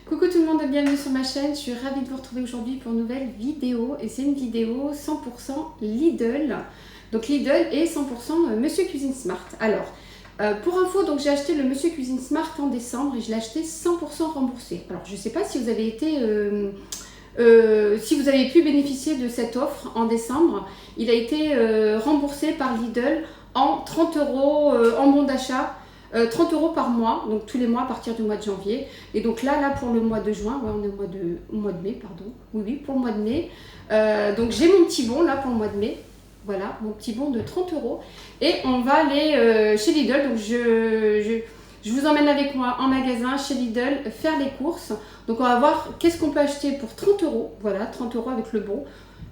Coucou tout le monde, bienvenue sur ma chaîne. Je suis ravie de vous retrouver aujourd'hui pour une nouvelle vidéo. Et c'est une vidéo 100% Lidl. Donc Lidl et 100% Monsieur Cuisine Smart. Alors, pour info, donc j'ai acheté le Monsieur Cuisine Smart en décembre et je l'ai acheté 100% remboursé. Alors, je ne sais pas si vous avez été... si vous avez pu bénéficier de cette offre en décembre. Il a été remboursé par Lidl en 30 € en bon d'achat. 30 € par mois, donc tous les mois à partir du mois de janvier. Et donc là pour le mois de juin, ouais, on est au mois de mai, pardon. Oui, pour le mois de mai. Donc j'ai mon petit bon là pour le mois de mai. Voilà, mon petit bon de 30 €. Et on va aller chez Lidl. Donc je vous emmène avec moi en magasin chez Lidl faire les courses. Donc on va voir qu'est-ce qu'on peut acheter pour 30 €. Voilà, 30 € avec le bon.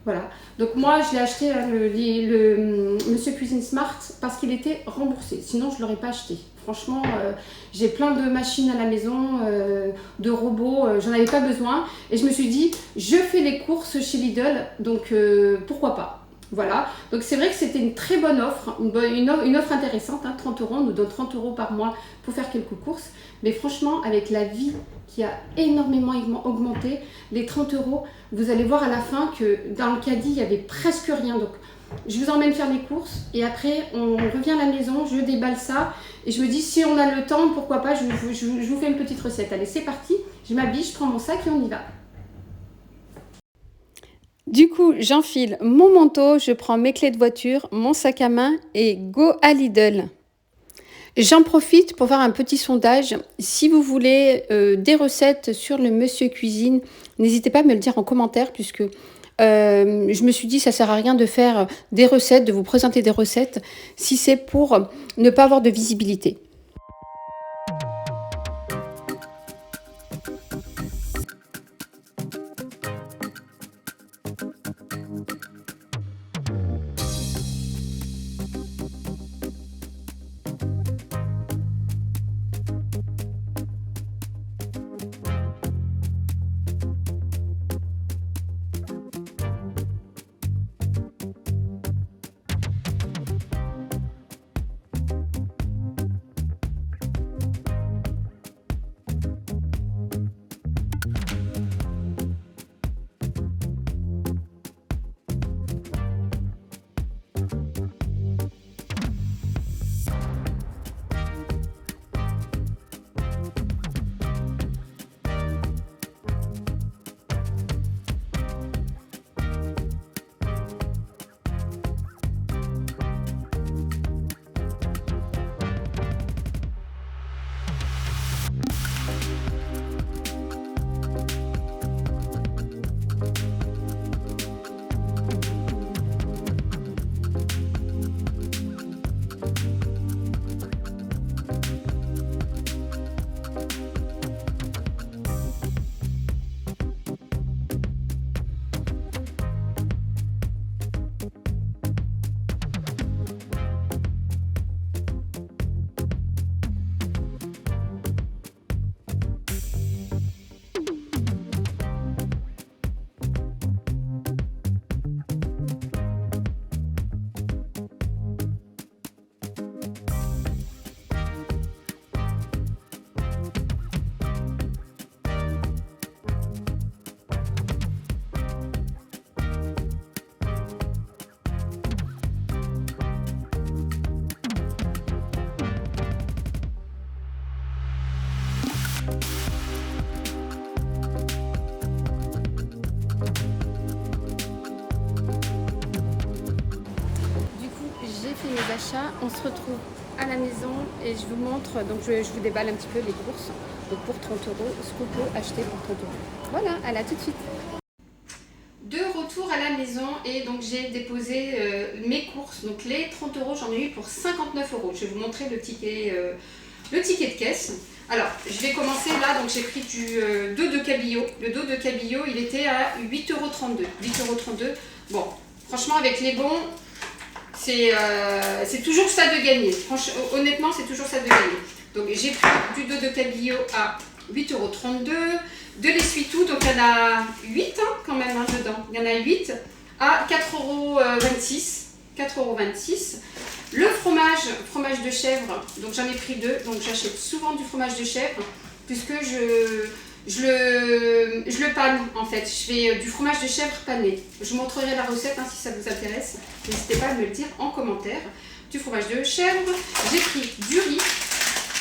Voilà, donc moi je l'ai acheté le Monsieur Cuisine Smart parce qu'il était remboursé, sinon je ne l'aurais pas acheté. Franchement, j'ai plein de machines à la maison, de robots, j'en avais pas besoin. Et je me suis dit, je fais les courses chez Lidl, donc pourquoi pas. Voilà, donc c'est vrai que c'était une très bonne offre, une offre intéressante, hein, 30 €, on nous donne 30 € par mois pour faire quelques courses. Mais franchement, avec la vie qui a énormément augmenté, les 30 €, vous allez voir à la fin que dans le caddie, il n'y avait presque rien. Donc je vous emmène faire les courses et après on revient à la maison, je déballe ça et je me dis si on a le temps, pourquoi pas, je vous fais une petite recette. Allez, c'est parti, je m'habille, je prends mon sac et on y va. Du coup, j'enfile mon manteau, je prends mes clés de voiture, mon sac à main et go à Lidl. J'en profite pour faire un petit sondage. Si vous voulez des recettes sur le Monsieur Cuisine, n'hésitez pas à me le dire en commentaire puisque je me suis dit ça sert à rien de faire des recettes, de vous présenter des recettes si c'est pour ne pas avoir de visibilité. Mes achats, on se retrouve à la maison et je vous montre, donc je vous déballe un petit peu les courses. Donc pour 30 €, ce qu'on peut acheter pour 30 €. Voilà, à la tout de suite. De retour à la maison et donc j'ai déposé mes courses. Donc les 30 €, j'en ai eu pour 59 €. Je vais vous montrer le ticket de caisse. Alors, je vais commencer là, donc j'ai pris du dos de cabillaud. Le dos de cabillaud, il était à 8,32 €. 8,32 €. Bon, franchement, avec les bons, c'est toujours ça de gagner. Franchement, honnêtement, c'est toujours ça de gagner. Donc, j'ai pris du dos de cabillaud à 8,32 €. De l'essuie-tout, donc il y en a 8 hein, quand même hein, dedans. Il y en a 8 à 4,26 €. 4,26 €. Le fromage de chèvre, donc j'en ai pris 2. Donc j'achète souvent du fromage de chèvre puisque je le panne en fait. Je fais du fromage de chèvre pané. Je vous montrerai la recette si ça vous intéresse. N'hésitez pas à me le dire en commentaire. Du fromage de chèvre. J'ai pris du riz.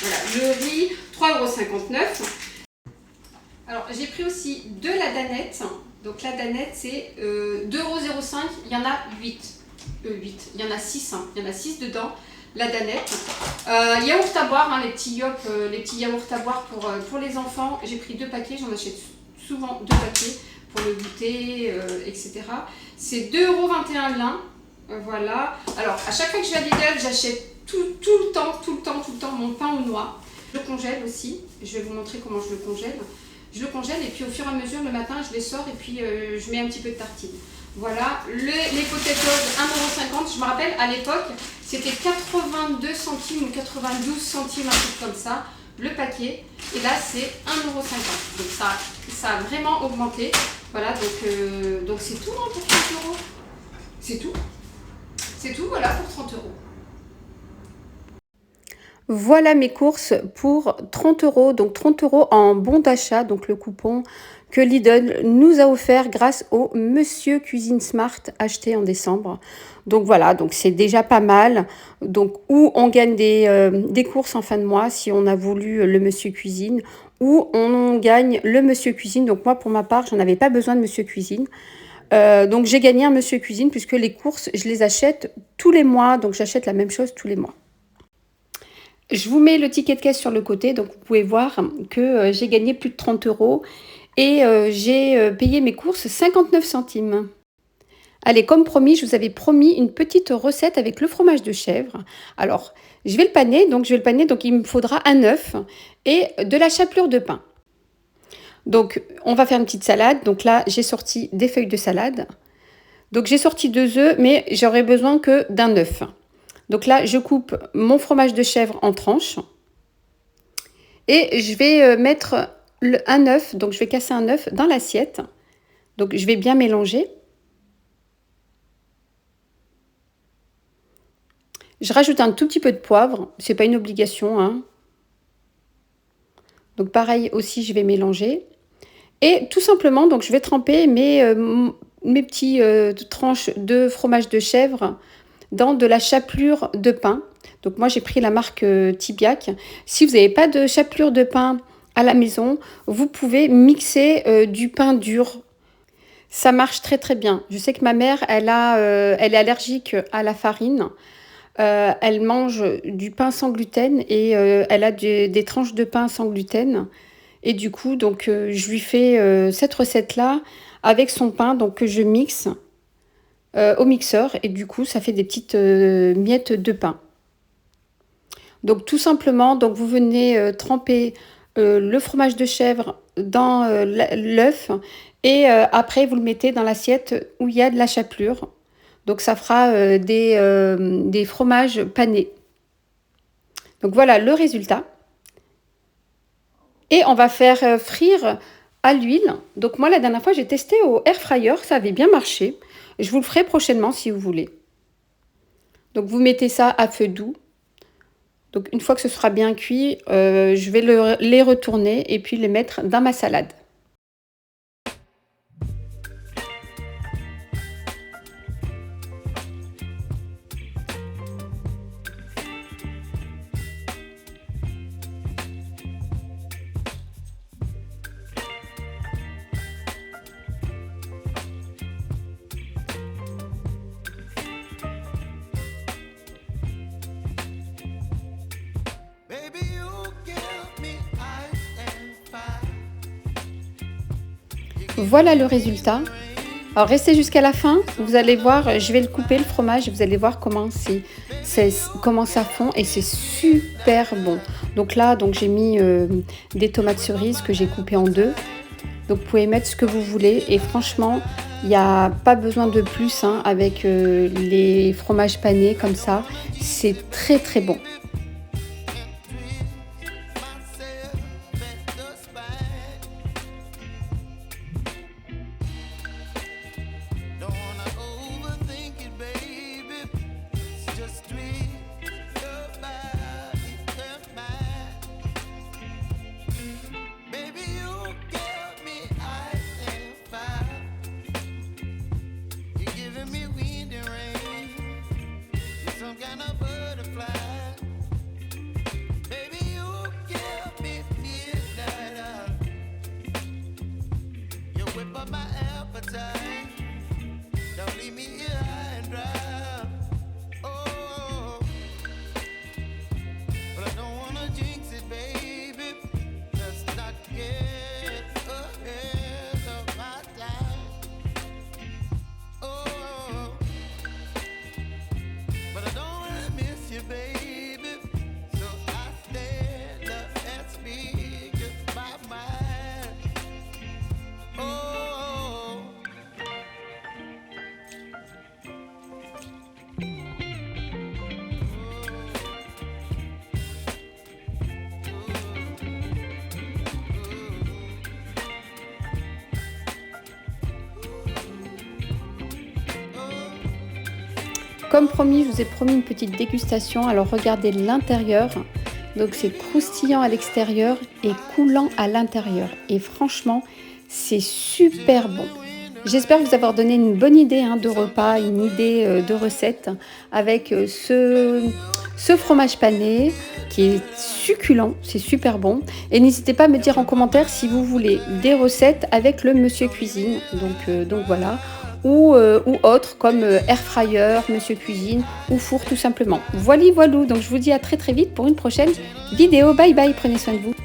Voilà, le riz, 3,59 €. Alors, j'ai pris aussi de la danette. Donc, la danette, c'est 2,05 €. Il y en a 8. Il y en a 6. Il y en a 6 dedans. La danette. Yaourt à boire, les petits yaourts à boire pour les enfants. J'ai pris 2 paquets. J'en achète souvent 2 paquets pour le goûter, etc. C'est 2,21 € l'un. Voilà. Alors, à chaque fois que je vais à Lidl, j'achète tout le temps mon pain aux noix. Je le congèle aussi. Je vais vous montrer comment je le congèle. Je le congèle et puis au fur et à mesure, le matin, je les sors et puis je mets un petit peu de tartine. Voilà. Les potatoes, 1,50 €. Je me rappelle, à l'époque, c'était 82 centimes ou 92 centimes, un truc comme ça, le paquet. Et là, c'est 1,50 €. Donc, ça a vraiment augmenté. Voilà, donc c'est tout pour 30 €. C'est tout. C'est tout, voilà, pour 30 €. Voilà mes courses pour 30 €, donc 30 € en bon d'achat, donc le coupon que Lidl nous a offert grâce au Monsieur Cuisine Smart acheté en décembre. Donc voilà, donc c'est déjà pas mal. Donc ou on gagne des courses en fin de mois si on a voulu le Monsieur Cuisine, ou on gagne le Monsieur Cuisine. Donc moi pour ma part, j'en avais pas besoin de Monsieur Cuisine. Donc j'ai gagné un Monsieur Cuisine puisque les courses, je les achète tous les mois, donc j'achète la même chose tous les mois. Je vous mets le ticket de caisse sur le côté, donc vous pouvez voir que j'ai gagné plus de 30 € et j'ai payé mes courses 59 centimes. Allez, comme promis, je vous avais promis une petite recette avec le fromage de chèvre. Alors, je vais le paner, donc il me faudra un œuf et de la chapelure de pain. Donc, on va faire une petite salade. Donc là, j'ai sorti des feuilles de salade. Donc, j'ai sorti 2 œufs, mais j'aurais besoin que d'un œuf. Donc là, je coupe mon fromage de chèvre en tranches. Et je vais mettre un œuf, donc je vais casser un œuf dans l'assiette. Donc, je vais bien mélanger. Je rajoute un tout petit peu de poivre. C'est pas une obligation, hein. Donc, pareil aussi, je vais mélanger. Et tout simplement, donc je vais tremper mes petites tranches de fromage de chèvre dans de la chapelure de pain. Donc moi j'ai pris la marque Tibiac. Si vous n'avez pas de chapelure de pain à la maison, vous pouvez mixer du pain dur. Ça marche très très bien. Je sais que ma mère, elle est allergique à la farine. Elle mange du pain sans gluten et elle a des tranches de pain sans gluten. Et du coup, donc, je lui fais cette recette-là avec son pain donc, que je mixe au mixeur. Et du coup, ça fait des petites miettes de pain. Donc, tout simplement, donc, vous venez tremper le fromage de chèvre dans l'œuf. Et après, vous le mettez dans l'assiette où il y a de la chapelure. Donc, ça fera des fromages panés. Donc, voilà le résultat. Et on va faire frire à l'huile. Donc moi, la dernière fois, j'ai testé au air fryer. Ça avait bien marché. Je vous le ferai prochainement si vous voulez. Donc vous mettez ça à feu doux. Donc une fois que ce sera bien cuit, je vais les retourner et puis les mettre dans ma salade. Voilà le résultat. Alors restez jusqu'à la fin, vous allez voir, je vais le couper le fromage et vous allez voir comment ça fond et c'est super bon. Donc là, j'ai mis des tomates cerises que j'ai coupées en 2. Donc vous pouvez mettre ce que vous voulez et franchement, il n'y a pas besoin de plus avec les fromages panés comme ça. C'est très très bon. up my appetite. Don't leave me here high and dry. Oh, but I don't wanna jinx it, baby. Let's not get ahead of my time. Oh, but I don't wanna miss you, baby. So I stand up and speak just my mind. Oh, Comme promis, je vous ai promis une petite dégustation. Alors regardez l'intérieur. Donc c'est croustillant à l'extérieur et coulant à l'intérieur. Et franchement, c'est super bon. J'espère vous avoir donné une bonne idée de repas, une idée de recette avec ce fromage pané qui est succulent, c'est super bon. Et n'hésitez pas à me dire en commentaire si vous voulez des recettes avec le Monsieur Cuisine. Donc voilà. Ou autre comme air fryer, Monsieur Cuisine ou four tout simplement. Voilà, donc je vous dis à très très vite pour une prochaine vidéo. Bye bye, prenez soin de vous.